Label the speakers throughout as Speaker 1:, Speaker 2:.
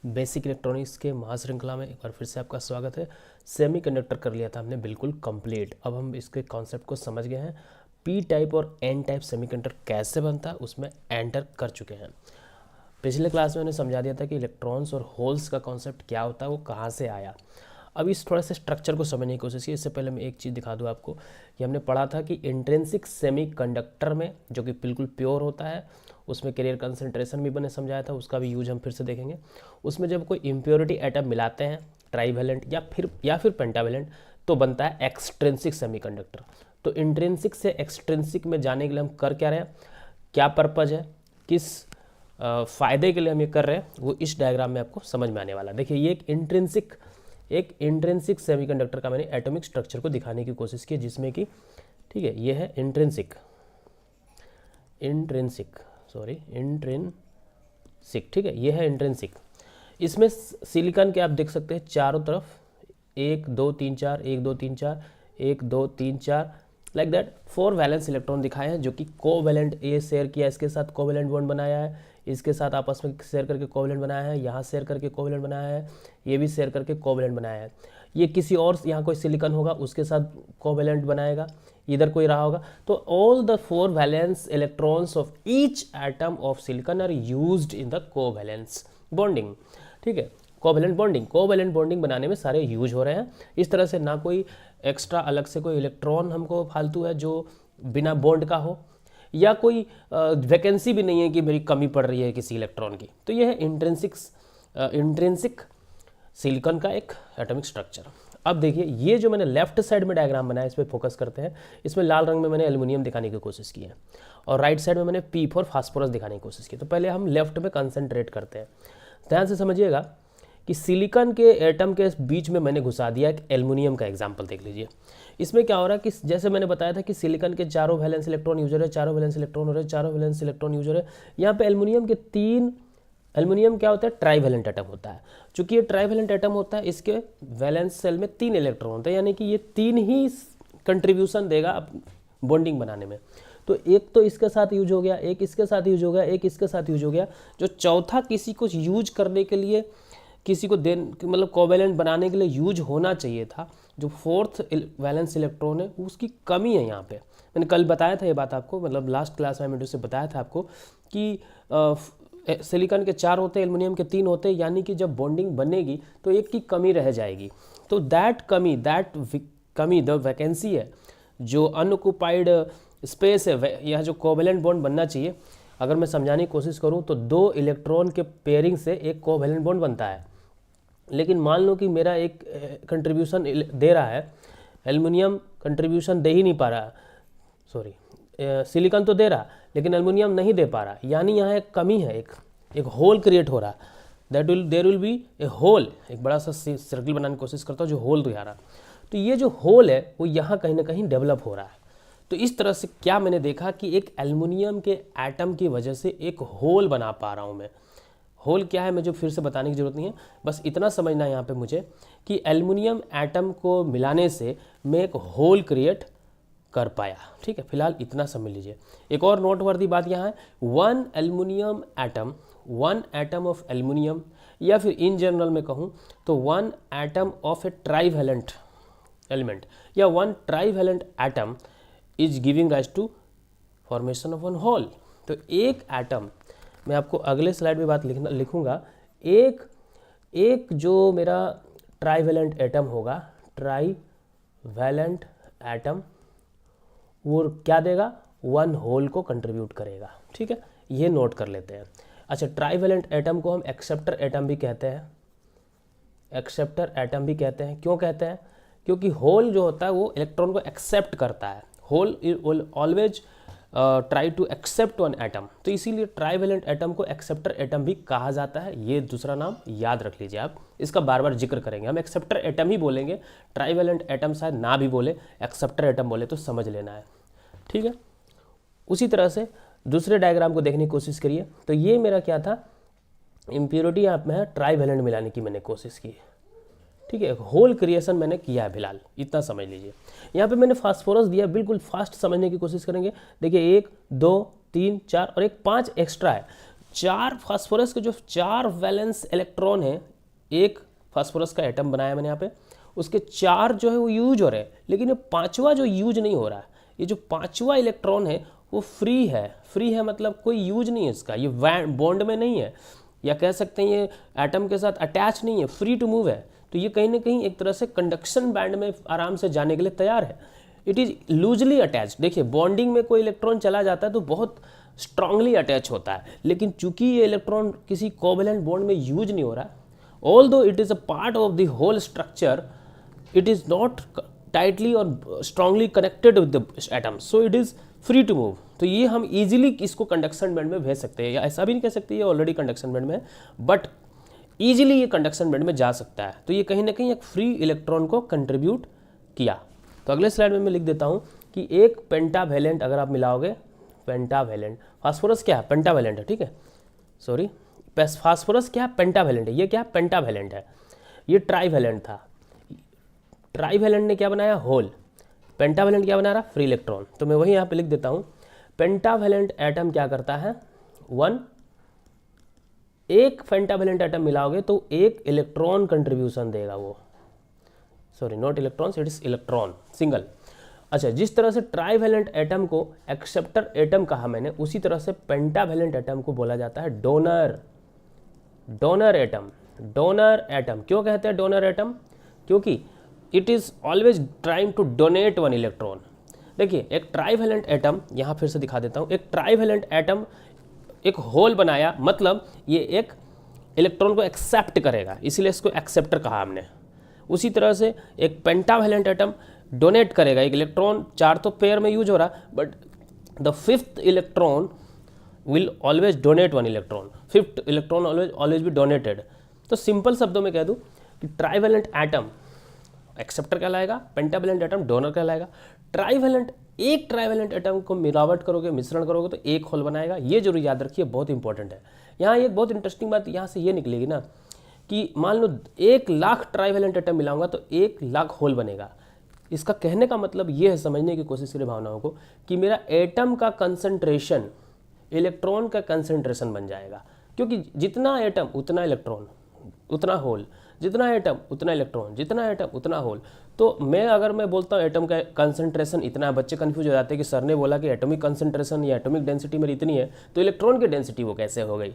Speaker 1: Basic electronics के महाश्रृंखला में एक बार फिर से आपका स्वागत है। सेमीकंडक्टर कर लिया था हमने बिल्कुल कंप्लीट। अब हम इसके कॉन्सेप्ट को समझ गए हैं। पी टाइप और एन टाइप सेमीकंडक्टर कैसे बनता है उसमें एंटर कर चुके हैं। पिछले क्लास में मैंने समझा दिया था कि इलेक्ट्रॉन्स और होल्स का कॉन्सेप्ट क्या होता है, वो कहाँ से आया। अब इस थोड़ा सा स्ट्रक्चर को समझने की कोशिश की। इससे पहले मैं एक चीज़ दिखा दूँ आपको कि हमने पढ़ा था कि इंट्रिंसिक सेमीकंडक्टर में, जो कि बिल्कुल प्योर होता है, उसमें कैरियर कंसंट्रेशन भी मैंने समझाया था, उसका भी यूज हम फिर से देखेंगे। उसमें जब कोई इम्प्योरिटी एटम मिलाते हैं ट्राईवैलेंट या फिर पेंटावैलेंट, तो बनता है एक्सट्रिंसिक सेमीकंडक्टर। तो इंट्रिंसिक से एक्सट्रिंसिक में जाने के लिए हम कर क्या रहे हैं, क्या पर्पज है, किस फ़ायदे के लिए हम ये कर रहे हैं, वो इस डायग्राम में आपको समझ में आने वाला है। देखिए, ये एक इंट्रिंसिक सेमीकंडक्टर का मैंने एटॉमिक स्ट्रक्चर को दिखाने की कोशिश की, जिसमें कि ठीक है, ये है इंट्रिंसिक, ठीक है, ये है इंट्रिंसिक। इसमें सिलिकॉन के आप देख सकते हैं चारों तरफ 1 2 3 4 1 2 3 4 1 2 3 4 लाइक दैट 4 वैलेंस इलेक्ट्रॉन दिखाए हैं, जो कि कोवैलेंट ये शेयर किया, इसके साथ कोवैलेंट बॉन्ड बनाया है, इसके साथ आपस में शेयर करके कोवैलेंट बनाया है, यहाँ शेयर करके कोवैलेंट बनाया है, ये भी शेयर करके कोवैलेंट बनाया है। ये किसी और, यहाँ कोई सिलिकॉन होगा उसके साथ कोवैलेंट बनाएगा, इधर कोई रहा होगा। तो all the 4 valence electrons of each atom of silicon are used in the covalence bonding. ठीक है, कोवैलेंट बॉन्डिंग बनाने में सारे यूज हो रहे हैं। इस तरह से ना कोई एक्स्ट्रा अलग से कोई इलेक्ट्रॉन हमको फालतू है जो बिना बॉन्ड का हो, या कोई वैकेंसी भी नहीं है कि मेरी कमी पड़ रही है किसी इलेक्ट्रॉन की। तो यह है इंट्रिंसिक सिलिकॉन का एक एटॉमिक स्ट्रक्चर। अब देखिए, ये जो मैंने लेफ्ट साइड में डायग्राम बनाया, इस पर फोकस करते हैं। इसमें लाल रंग में मैंने एल्युमिनियम दिखाने की कोशिश की है, और राइट साइड में मैंने पी फॉर फास्फोरस दिखाने की कोशिश की। तो पहले हम लेफ्ट में कंसंट्रेट करते हैं। ध्यान से समझिएगा कि सिलिकॉन के एटम के बीच में मैंने घुसा दिया एक एल्युमिनियम का एग्जाम्पल देख लीजिए। इसमें क्या हो रहा है कि जैसे मैंने बताया था कि सिलिकॉन के चारों वैलेंस इलेक्ट्रॉन यूज हो रहे हैं, चारों वैलेंस इलेक्ट्रॉन हो रहे हैं, चारों वैलेंस इलेक्ट्रॉन यूज हो रहे हैं। यहाँ पे एल्युमिनियम क्या होता है, ट्राईवैलेंट एटम होता है। चूंकि ये ट्राईवैलेंट एटम होता है, इसके वैलेंस सेल में 3 इलेक्ट्रॉन होते हैं, यानी कि ये 3 ही कंट्रीब्यूशन देगा बॉन्डिंग बनाने में। तो एक तो इसके साथ यूज हो गया, एक इसके साथ यूज हो गया, एक इसके साथ यूज हो गया। जो चौथा किसी को यूज करने के लिए, किसी को मतलब कोवैलेंट बनाने के लिए यूज होना चाहिए था, जो 4th वैलेंस इलेक्ट्रॉन है, उसकी कमी है यहाँ पे। मैंने कल बताया था ये बात आपको, मतलब लास्ट क्लास में वीडियो से बताया था आपको कि सिलिकॉन के 4 होते हैं, एल्युमिनियम के 3 होते हैं, यानी कि जब बॉन्डिंग बनेगी तो एक की कमी रह जाएगी। तो दैट कमी द वैकेंसी है, जो अनऑक्युपाइड स्पेस है, यह जो कोवैलेंट बॉन्ड बनना चाहिए। अगर मैं समझाने की कोशिश करूं तो 2 इलेक्ट्रॉन के पेयरिंग से एक कोवैलेंट बॉन्ड बनता है। लेकिन मान लो कि मेरा एक कंट्रीब्यूशन दे रहा है, एल्युमिनियम कंट्रीब्यूशन दे ही नहीं पा रहा, सिलिकॉन तो दे रहा लेकिन एल्युमिनियम नहीं दे पा रहा, यानी यहाँ एक कमी है, एक होल क्रिएट हो रहा। There will be a hole. एक बड़ा सा सर्कल बनाने की कोशिश करता हूँ जो होल दिखा रहा। तो ये जो होल है वो यहाँ कहीं ना कहीं डेवलप हो रहा है। तो इस तरह से क्या मैंने देखा कि एक एल्युमिनियम के एटम की वजह से एक होल बना पा रहा हूँ मैं। होल क्या है मुझे फिर से बताने की जरूरत नहीं है, बस इतना समझना है यहाँ पे मुझे कि एल्युमिनियम एटम को मिलाने से मैं एक होल क्रिएट कर पाया। ठीक है, फिलहाल इतना समझ लीजिए। एक और नोटवर्दी बात यहाँ है, वन एटम ऑफ एल्युमिनियम, या फिर इन जनरल में कहूँ तो 1 atom of a trivalent element या 1 trivalent atom is giving rise to formation of 1 hole. तो एक एटम, मैं आपको अगले स्लाइड में बात लिखूंगा, एक जो मेरा ट्राईवैलेंट एटम होगा, ट्राईवैलेंट एटम, वो क्या देगा, 1 होल को कंट्रीब्यूट करेगा। ठीक है, ये नोट कर लेते हैं। अच्छा, ट्राईवैलेंट एटम को हम एक्सेप्टर एटम भी कहते हैं। क्यों कहते हैं? क्योंकि होल जो होता है वो इलेक्ट्रॉन को एक्सेप्ट करता है। Hole will always try to accept 1 atom, तो इसीलिए ट्राईवैलेंट एटम को एक्सेप्टर एटम भी कहा जाता है। ये दूसरा नाम याद रख लीजिए आप, इसका बार बार जिक्र करेंगे। हम एक्सेप्टर एटम ही बोलेंगे, ट्राईवैलेंट एटम शायद ना भी बोले, एक्सेप्टर एटम बोले तो समझ लेना है। ठीक है, उसी तरह से दूसरे डायग्राम को देखने की कोशिश करिए। तो ये मेरा क्या था, इम्प्योरिटी यहाँ में है, ट्राईवैलेंट मिलाने की मैंने कोशिश की। ठीक है, होल क्रिएशन मैंने किया है, फिलहाल इतना समझ लीजिए। यहाँ पे मैंने फास्फोरस दिया, बिल्कुल फास्ट समझने की कोशिश करेंगे। देखिए 1 2 3 4 और एक 5 एक्स्ट्रा है। चार फास्फोरस के जो 4 वैलेंस इलेक्ट्रॉन है, एक फास्फोरस का एटम बनाया मैंने यहाँ पे, उसके 4 जो है वो यूज हो रहे हैं, लेकिन ये 5वां जो यूज नहीं हो रहा है, ये जो 5वां इलेक्ट्रॉन है वो फ्री है। फ्री है मतलब कोई यूज नहीं है इसका, ये बॉन्ड में नहीं है, या कह सकते हैं ये एटम के साथ अटैच नहीं है, फ्री टू मूव है। तो ये कहीं ना कहीं एक तरह से कंडक्शन बैंड में आराम से जाने के लिए तैयार है। It is loosely attach. देखिए बॉन्डिंग में कोई इलेक्ट्रॉन चला जाता है तो बहुत स्ट्रांगली अटैच होता है, लेकिन चूंकि ये इलेक्ट्रॉन किसी कोवेलेंट बॉन्ड में यूज नहीं हो रहा, although it is a part of the whole structure, it is not tightly और strongly connected with the atom, so it is free to move. तो ये हम इजीली इसको कंडक्शन बैंड में भेज सकते हैं, या ऐसा भी नहीं कह सकते ये ऑलरेडी कंडक्शन बैंड में है, बट ईजिली ये कंडक्शन बैंड में जा सकता है। तो ये कहीं ना कहीं एक फ्री इलेक्ट्रॉन को कंट्रीब्यूट किया। तो अगले स्लाइड में मैं लिख देता हूँ कि एक पेंटावैलेंट अगर आप मिलाओगे, पेंटावैलेंट, फास्फोरस क्या है, पेंटावैलेंट है, ठीक है, सॉरी, फास्फोरस क्या है, पेंटावैलेंट है, ये क्या है, पेंटावैलेंट है, ये ट्राईवैलेंट था। ट्राईवैलेंट ने क्या बनाया, होल, पेंटावैलेंट क्या बना रहा, फ्री इलेक्ट्रॉन। तो मैं वही यहाँ पे लिख देता हूँ, पेंटावैलेंट एटम क्या करता है, एक पेंटावैलेंट एटम मिलाओगे तो एक इलेक्ट्रॉन कंट्रीब्यूशन देगा वो, sorry not electrons, it is electron single. अच्छा, जिस तरह से ट्राईवैलेंट एटम को एक्सेप्टर एटम कहा मैंने, उसी तरह से पेंटावैलेंट एटम को बोला जाता है donor, donor atom. Donor atom क्यों कहते हैं डोनर एटम, क्योंकि it is always trying to donate one electron. देखिए एक ट्राईवैलेंट एटम, यहाँ फिर से दिखा देता हूँ, एक ट्राईवैलेंट एटम एक होल बनाया, मतलब ये एक इलेक्ट्रॉन को एक्सेप्ट करेगा, इसीलिए इसको एक्सेप्टर कहा हमने। उसी तरह से एक पेंटावैलेंट एटम डोनेट करेगा एक इलेक्ट्रॉन, 4 तो पेयर में यूज हो रहा, but the 5th electron will always donate one electron, 5th electron always be donated. तो सिंपल शब्दों में कह दूँ कि ट्राईवैलेंट एटम एक्सेप्टर कहलाएगा, पेंटावैलेंट एटम डोनर कहलाएगा। ट्राईवैलेंट, एक ट्राईवैलेंट एटम को मिलावट करोगे, मिश्रण करोगे तो एक होल बनाएगा, ये जरूर याद रखिए, बहुत इंपॉर्टेंट है। यहाँ एक बहुत इंटरेस्टिंग बात यहाँ से ये निकलेगी ना कि मान लो 1,00,000 ट्राईवैलेंट एटम मिलाऊंगा तो 1,00,000 होल बनेगा। इसका कहने का मतलब ये है, समझने की कोशिश करें भावनाओं को, कि मेरा एटम का कंसंट्रेशन इलेक्ट्रॉन का कंसंट्रेशन बन जाएगा, क्योंकि जितना एटम उतना इलेक्ट्रॉन उतना होल, जितना एटम उतना इलेक्ट्रॉन, जितना एटम उतना होल। तो अगर मैं बोलता हूँ एटम का कंसंट्रेशन इतना है, बच्चे कंफ्यूज हो जाते हैं कि सर ने बोला कि एटॉमिक कंसंट्रेशन या एटॉमिक डेंसिटी मेरी इतनी है, तो इलेक्ट्रॉन की डेंसिटी वो कैसे हो गई,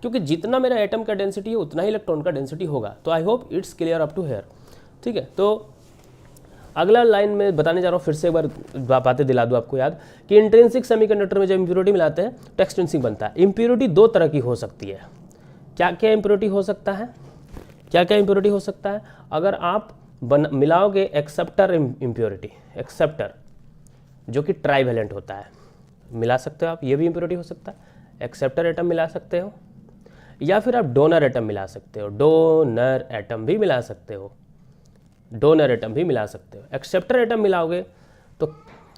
Speaker 1: क्योंकि जितना मेरा एटम का डेंसिटी है उतना ही इलेक्ट्रॉन का डेंसिटी होगा। तो I hope it's clear up to here, ठीक है। तो अगला लाइन में बताने जा रहा हूँ, फिर से एक बार बातें दिला दूँ आपको याद, कि इंट्रिंसिक सेमीकंडक्टर में जब इम्प्योरिटी मिलाते हैं तो एक्सट्रिंसिक बनता है। इम्प्योरिटी 2 तरह की हो सकती है। क्या क्या इम्प्योरिटी हो सकता है, क्या क्या इम्प्योरिटी हो सकता है, अगर आप मिलाओगे एक्सेप्टर इम्प्योरिटी, एक्सेप्टर जो कि ट्राईवैलेंट होता है, मिला सकते हो आप, ये भी इम्प्योरिटी हो सकता है। एक्सेप्टर एटम मिला सकते हो, या फिर आप डोनर एटम मिला सकते हो, डोनर एटम भी मिला सकते हो, डोनर एटम भी मिला सकते हो। एक्सेप्टर एटम मिलाओगे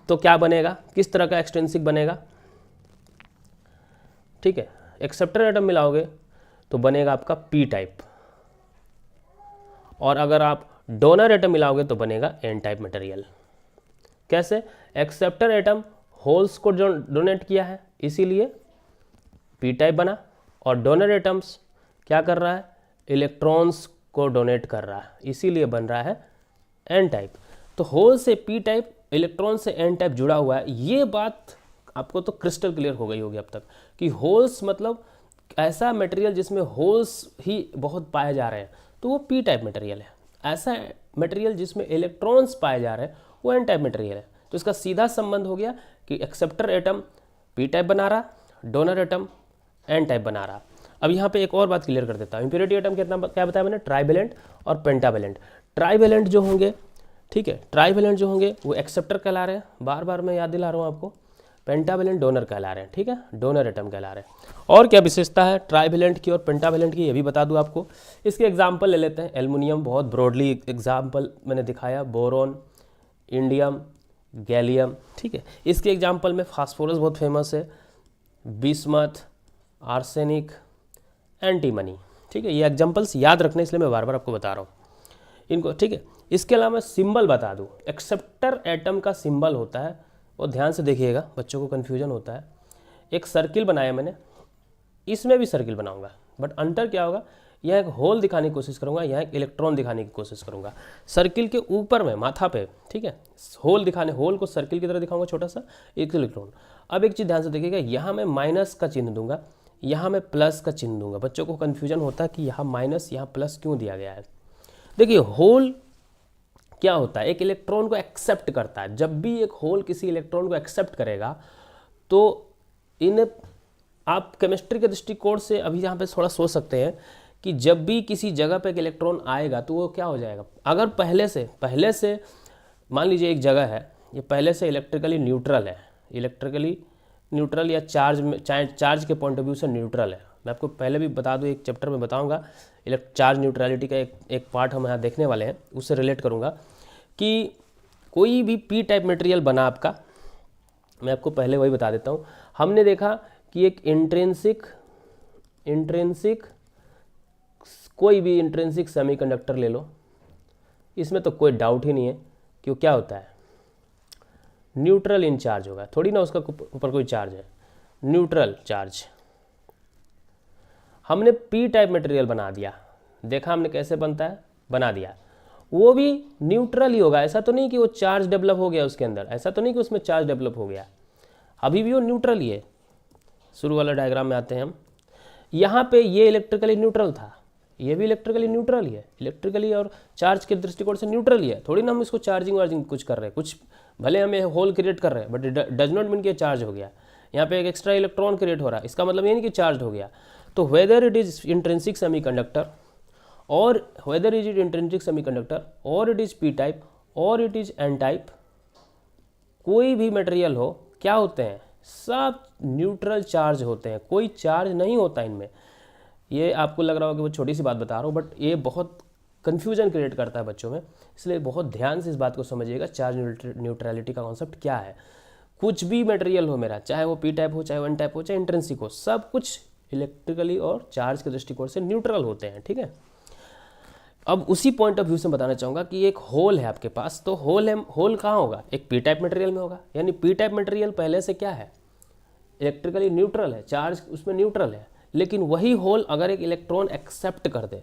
Speaker 1: तो क्या बनेगा, किस तरह का एक्सट्रिंसिक बनेगा, ठीक है। एक्सेप्टर एटम मिलाओगे तो बनेगा आपका पी टाइप, और अगर आप डोनर एटम मिलाओगे तो बनेगा एन टाइप मटेरियल। कैसे, एक्सेप्टर एटम होल्स को डोनेट किया है इसीलिए पी टाइप बना, और डोनर एटम्स क्या कर रहा है, इलेक्ट्रॉन्स को डोनेट कर रहा है, इसीलिए बन रहा है एन टाइप। तो होल से पी टाइप, इलेक्ट्रॉन से एन टाइप जुड़ा हुआ है। ये बात आपको तो क्रिस्टल क्लियर हो गई होगी अब तक कि होल्स मतलब ऐसा मटेरियल जिसमें होल्स ही बहुत पाए जा रहे हैं तो वो पी टाइप मटेरियल है, ऐसा मटेरियल जिसमें इलेक्ट्रॉन्स पाए जा रहे हैं वो एन टाइप मटेरियल है। तो इसका सीधा संबंध हो गया कि एक्सेप्टर एटम पी टाइप बना रहा, डोनर एटम एन टाइप बना रहा। अब यहाँ पे एक और बात क्लियर कर देता हूँ, इम्प्योरिटी एटम कितना क्या बताया मैंने, ट्राईवैलेंट और पेंटावैलेंट। ट्राईवैलेंट जो होंगे, ठीक है, ट्राईवैलेंट जो होंगे वो एक्सेप्टर कहला रहे हैं, बार बार मैं याद दिला रहा हूँ आपको। पेंटावैलेंट डोनर कहला रहे हैं, ठीक है, डोनर एटम कहला रहे हैं। और क्या विशेषता है ट्राईवैलेंट की और पेंटावैलेंट की, ये भी बता दूं आपको। इसके एग्जाम्पल ले लेते हैं। एल्युमिनियम बहुत ब्रॉडली एग्जाम्पल मैंने दिखाया, बोरोन, इंडियम, गैलियम, ठीक है। इसके एग्जाम्पल में फास्फोरस बहुत फेमस है, बिस्मथ, आर्सेनिक, एंटीमनी, ठीक है। ये एग्जाम्पल्स याद रखने इसलिए मैं बार बार आपको बता रहा हूँ इनको, ठीक है। इसके अलावा मैं सिंबल बता दूँ, एक्सेप्टर एटम का सिंबल होता है, और ध्यान से देखिएगा, बच्चों को कन्फ्यूजन होता है। एक सर्किल बनाया मैंने, इसमें भी सर्किल बनाऊंगा, बट अंतर क्या होगा, यह एक होल दिखाने की कोशिश करूंगा, यह एक इलेक्ट्रॉन दिखाने की कोशिश करूंगा। सर्किल के ऊपर में माथा पे, ठीक है, होल को सर्किल की तरह दिखाऊंगा, छोटा सा एक इलेक्ट्रॉन। अब एक चीज़ ध्यान से देखिएगा, यहाँ मैं माइनस का चिन्ह दूंगा, यहाँ मैं प्लस का चिन्ह दूंगा। बच्चों को कन्फ्यूजन होता है कि यहाँ माइनस यहाँ प्लस क्यों दिया गया है। देखिए होल क्या होता है, एक इलेक्ट्रॉन को एक्सेप्ट करता है। जब भी एक होल किसी इलेक्ट्रॉन को एक्सेप्ट करेगा तो इन आप केमिस्ट्री के दृष्टिकोण से अभी यहाँ पे थोड़ा सोच सकते हैं कि जब भी किसी जगह पे एक इलेक्ट्रॉन आएगा तो वो क्या हो जाएगा। अगर पहले से मान लीजिए एक जगह है, ये पहले से इलेक्ट्रिकली न्यूट्रल है, इलेक्ट्रिकली न्यूट्रल या चार्ज के पॉइंट ऑफ व्यू से न्यूट्रल है। मैं आपको पहले भी बता दूं, एक चैप्टर में बताऊंगा चार्ज न्यूट्रलिटी का एक पार्ट हम यहाँ देखने वाले हैं, उससे रिलेट करूँगा कि कोई भी पी टाइप मटेरियल बना आपका, मैं आपको पहले वही बता देता हूँ। हमने देखा कि एक इंट्रिंसिक कोई भी इंट्रिंसिक सेमीकंडक्टर ले लो, इसमें तो कोई डाउट ही नहीं है कि वो क्या होता है, न्यूट्रल इन चार्ज होगा, थोड़ी ना उसका ऊपर कोई चार्ज है, न्यूट्रल चार्ज। हमने पी टाइप मटेरियल बना दिया, देखा हमने कैसे बनता है, बना दिया, वो भी न्यूट्रल ही होगा। ऐसा तो नहीं कि वो चार्ज डेवलप हो गया उसके अंदर, ऐसा तो नहीं कि उसमें चार्ज डेवलप हो गया, अभी भी वो न्यूट्रल ही है। शुरू वाला डायग्राम में आते हैं हम, यहाँ पे ये इलेक्ट्रिकली न्यूट्रल था, ये भी इलेक्ट्रिकली न्यूट्रल ही है, इलेक्ट्रिकली और चार्ज के दृष्टिकोण से न्यूट्रल ही है। थोड़ी ना हम इसको चार्जिंग वार्जिंग कुछ कर रहे हैं, कुछ भले हमें होल क्रिएट कर रहे हैं, बट डज नॉट मीन कि चार्ज हो गया। यहाँ पे एक एक्स्ट्रा इलेक्ट्रॉन क्रिएट हो रहा है, इसका मतलब ये नहीं कि चार्ज हो गया। तो whether it is intrinsic semiconductor और whether is it intrinsic semiconductor और इट इज पी टाइप और इट इज एन टाइप, कोई भी मटेरियल हो, क्या होते हैं, सब न्यूट्रल चार्ज होते हैं, कोई चार्ज नहीं होता इनमें। ये आपको लग रहा होगा कि वो छोटी सी बात बता रहा हूँ, बट ये बहुत कन्फ्यूजन क्रिएट करता है बच्चों में, इसलिए बहुत ध्यान से इस बात को समझिएगा। चार्ज न्यूट्रलिटी का कॉन्सेप्ट क्या है। कुछ भी मटेरियल हो मेरा, चाहे वो पी टाइप हो, चाहे वन टाइप हो, चाहे इंट्रिंसिक हो, सब कुछ इलेक्ट्रिकली और चार्ज के दृष्टिकोण से न्यूट्रल होते हैं, ठीक है। अब उसी पॉइंट ऑफ व्यू से बताना चाहूँगा कि एक होल है आपके पास, तो होल है, होल कहाँ होगा, एक पी टाइप मटेरियल में होगा। यानी पी टाइप मटेरियल पहले से क्या है, इलेक्ट्रिकली न्यूट्रल है, चार्ज उसमें न्यूट्रल है। लेकिन वही होल अगर एक इलेक्ट्रॉन एक्सेप्ट कर दे,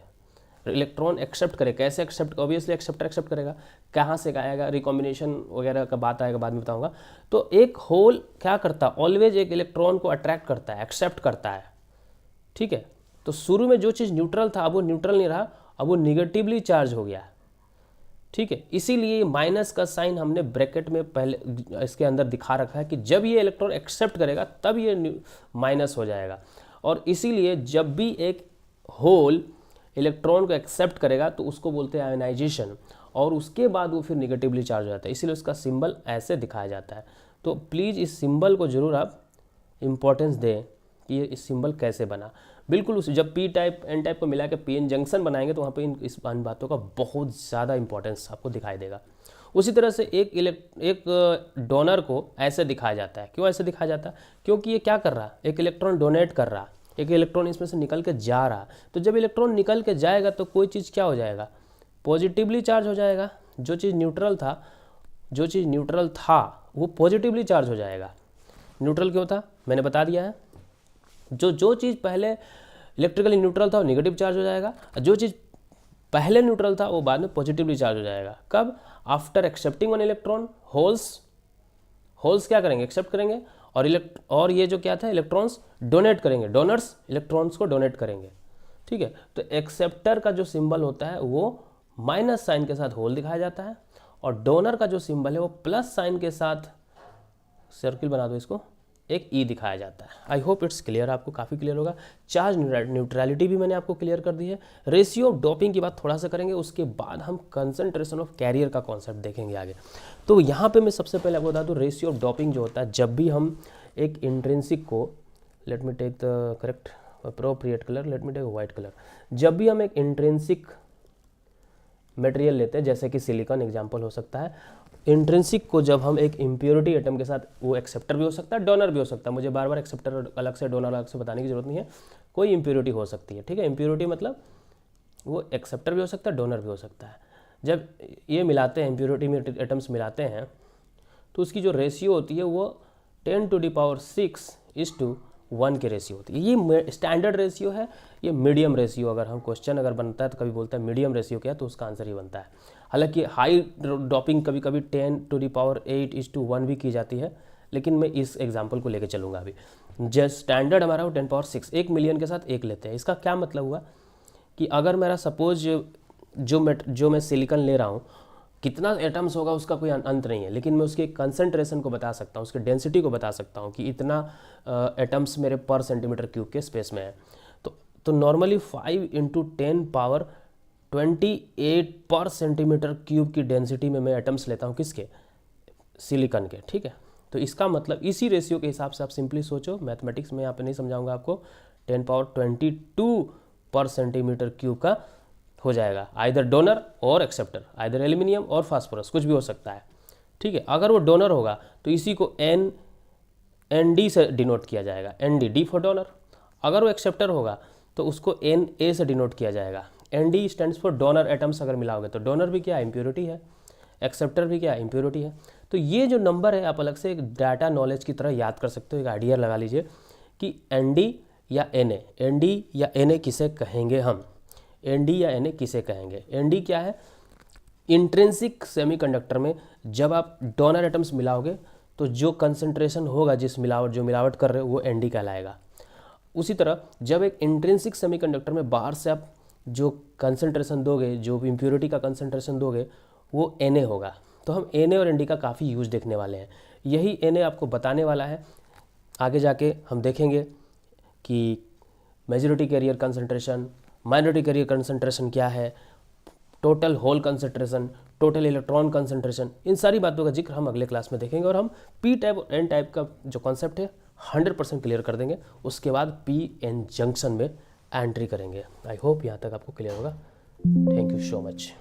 Speaker 1: इलेक्ट्रॉन एक्सेप्ट करे, कैसे एक्सेप्ट, ऑब्वियसली एक्सेप्ट करेगा, कहाँ से आएगा, रिकॉम्बिनेशन वगैरह का बात आएगा, बाद में बताऊंगा। तो एक होल क्या करता है, ऑलवेज एक इलेक्ट्रॉन को अट्रैक्ट करता है, एक्सेप्ट करता है, ठीक है। तो शुरू में जो चीज़ न्यूट्रल था अब वो न्यूट्रल नहीं रहा, अब वो निगेटिवली चार्ज हो गया, ठीक है। इसीलिए माइनस का साइन हमने ब्रैकेट में पहले इसके अंदर दिखा रखा है कि जब ये इलेक्ट्रॉन एक्सेप्ट करेगा तब ये माइनस हो जाएगा। और इसीलिए जब भी एक होल इलेक्ट्रॉन को एक्सेप्ट करेगा तो उसको बोलते हैं आयोनाइजेशन, और उसके बाद वो फिर निगेटिवली चार्ज हो जाता है, इसीलिए उसका सिंबल ऐसे दिखाया जाता है। तो प्लीज़ इस सिंबल को जरूर आप इम्पोर्टेंस दें कि ये इस सिंबल कैसे बना। बिल्कुल उस जब पी टाइप एन टाइप को मिला के पीएन जंक्शन बनाएंगे तो वहाँ पे इस बातों का बहुत ज़्यादा इंपॉर्टेंस आपको दिखाई देगा। उसी तरह से एक डोनर को ऐसे दिखाया जाता है। क्यों ऐसे दिखाया जाता है, क्योंकि ये क्या कर रहा है, एक इलेक्ट्रॉन डोनेट कर रहा, एक इलेक्ट्रॉन इसमें से निकल के जा रहा। तो जब इलेक्ट्रॉन निकल के जाएगा तो कोई चीज़ क्या हो जाएगा, पॉजिटिवली चार्ज हो जाएगा। जो चीज़ न्यूट्रल था वो पॉजिटिवली चार्ज हो जाएगा। न्यूट्रल क्यों था मैंने बता दिया है। जो चीज़ पहले इलेक्ट्रिकली न्यूट्रल था वो निगेटिव चार्ज हो जाएगा, जो चीज़ पहले न्यूट्रल था वो बाद में पॉजिटिवली चार्ज हो जाएगा। कब, after accepting one electron, holes क्या करेंगे, एक्सेप्ट करेंगे, और ये जो क्या था, इलेक्ट्रॉन्स डोनेट करेंगे, डोनर्स इलेक्ट्रॉन्स को डोनेट करेंगे, ठीक है। तो एक्सेप्टर का जो सिंबल होता है वो माइनस साइन के साथ होल दिखाया जाता है, और डोनर का जो सिंबल है वो प्लस साइन के साथ, सर्किल बना दो इसको, एक ई दिखाया जाता है। आई होप इट्स क्लियर, आपको काफ़ी क्लियर होगा। चार्ज न्यूट्रलिटी भी मैंने आपको क्लियर कर दी है। रेशियो ऑफ डोपिंग की बात थोड़ा सा करेंगे, उसके बाद हम कंसंट्रेशन ऑफ कैरियर का कॉन्सेप्ट देखेंगे आगे। तो यहाँ पे मैं सबसे पहले आपको बता दूँ, रेशियो ऑफ डोपिंग जो होता है, जब भी हम एक इंट्रिंसिक को, let me take the correct appropriate colour, let me take white colour. जब भी हम एक इंट्रिंसिक मटेरियल लेते हैं, जैसे कि सिलिकॉन एग्जाम्पल हो सकता है, इंट्रिंसिक को जब हम एक इम्प्योरिटी एटम के साथ, वो एक्सेप्टर भी हो सकता है, डोनर भी हो सकता है, मुझे बार बार एक्सेप्टर अलग से डोनर अलग से बताने की जरूरत नहीं है, कोई इम्प्योरिटी हो सकती है, ठीक है। इम्प्योरिटी मतलब वो एक्सेप्टर भी हो सकता है, डोनर भी हो सकता है। जब ये मिलाते हैं, इम्प्योरिटी में एटम्स मिलाते हैं, तो उसकी जो रेशियो होती है वो 10⁶ 1 के रेशियो होती है। ये स्टैंडर्ड रेशियो है, ये मीडियम रेशियो। अगर हम क्वेश्चन अगर बनता है तो कभी बोलता है मीडियम रेशियो क्या है, तो उसका आंसर ही बनता है। हालांकि हाई ड्रॉपिंग कभी कभी 10⁸ भी की जाती है, लेकिन मैं इस एग्जाम्पल को लेके चलूँगा अभी। जस्ट स्टैंडर्ड हमारा वो 10⁶, 1 मिलियन के साथ 1 लेते हैं। इसका क्या मतलब हुआ कि अगर मेरा सपोज जो मैं सिलिकॉन ले रहा हूँ, कितना एटम्स होगा उसका कोई अंत नहीं है, लेकिन मैं उसके कंसंट्रेशन को बता सकता हूँ, उसके डेंसिटी को बता सकता हूँ कि इतना एटम्स मेरे पर सेंटीमीटर क्यूब के स्पेस में है। तो नॉर्मली 5 × 10⁻28 पर सेंटीमीटर क्यूब की डेंसिटी में मैं एटम्स लेता हूँ, किसके, सिलिकॉन के, ठीक है। तो इसका मतलब इसी रेशियो के हिसाब से आप सिंपली सोचो, मैथमेटिक्स में यहाँ पे नहीं समझाऊंगा आपको, 10⁻22 पर सेंटीमीटर क्यूब का हो जाएगा, आइदर डोनर और एक्सेप्टर, आइदर एल्यूमिनियम और फास्फोरस, कुछ भी हो सकता है, ठीक है। अगर वो डोनर होगा तो इसी को ND से डिनोट किया जाएगा, ND, D फॉर डोनर। अगर वो एक्सेप्टर होगा तो उसको NA से डिनोट किया जाएगा, ND stands for donor atoms. अगर मिलाओगे तो डोनर भी क्या है, इम्प्योरिटी है, एक्सेप्टर भी क्या है, इम्प्योरिटी है। तो ये जो नंबर है आप अलग से एक डाटा नॉलेज की तरह याद कर सकते हो, एक आइडिया लगा लीजिए कि ND या NA किसे कहेंगे हम, ND या NA किसे कहेंगे। ND क्या है, इंट्रिंसिक सेमीकंडक्टर में जब आप डोनर एटम्स मिलाओगे तो जो कंसंट्रेशन होगा, जो मिलावट कर रहे हो, वो ND कहलाएगा। उसी तरह जब एक इंट्रिंसिक सेमीकंडक्टर में बाहर से आप जो कंसंट्रेशन दोगे, जो इम्प्योरिटी का कंसंट्रेशन दोगे, वो Na होगा। तो हम Na और ND का काफ़ी यूज देखने वाले हैं। यही Na आपको बताने वाला है, आगे जाके हम देखेंगे कि majority carrier concentration, minority carrier concentration क्या है, total hole concentration, total electron concentration, इन सारी बातों का जिक्र हम अगले क्लास में देखेंगे। और हम P टाइप और N टाइप का जो कॉन्सेप्ट है 100% क्लियर कर देंगे। उसके बाद PN जंक्शन में एंट्री करेंगे। आई होप यहाँ तक आपको क्लियर होगा। Thank you so much.